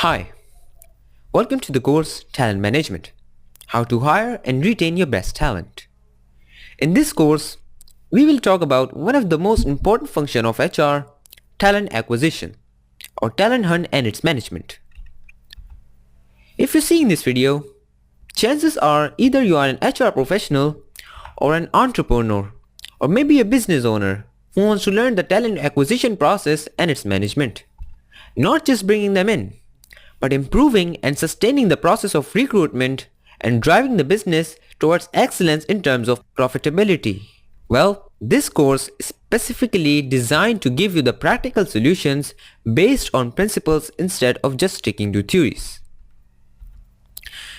Hi, welcome to the course Talent Management, how to hire and retain your best talent. In this course, we will talk about one of the most important functions of HR, talent acquisition, or talent hunt and its management. If you're seeing this video, chances are either you are an HR professional or an entrepreneur or maybe a business owner who wants to learn the talent acquisition process and its management. Not just bringing them in, but improving and sustaining the process of recruitment and driving the business towards excellence in terms of profitability. Well, this course is specifically designed to give you the practical solutions based on principles instead of just sticking to theories.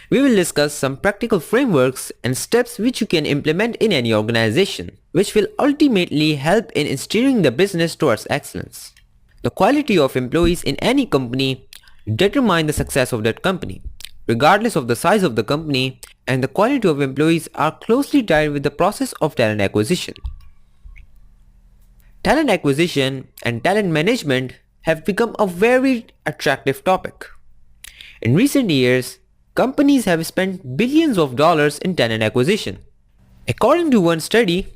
We will discuss some practical frameworks and steps which you can implement in any organization, which will ultimately help in steering the business towards excellence. The quality of employees in any company determine the success of that company, regardless of the size of the company, and the quality of employees are closely tied with the process of talent acquisition. Talent acquisition and talent management have become a very attractive topic. In recent years, companies have spent billions of dollars in talent acquisition. According to one study,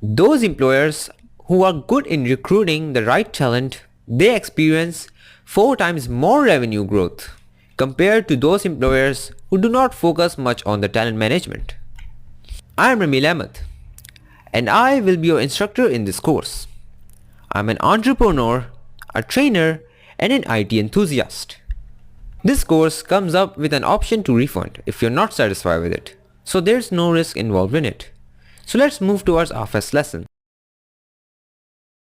those employers who are good in recruiting the right talent, they experience 4 times more revenue growth compared to those employers who do not focus much on the talent management. I am Rameel Ahmed and I will be your instructor in this course. I am an entrepreneur, a trainer and an IT enthusiast. This course comes up with an option to refund if you're not satisfied with it, so there's no risk involved in it. So let's move towards our first lesson.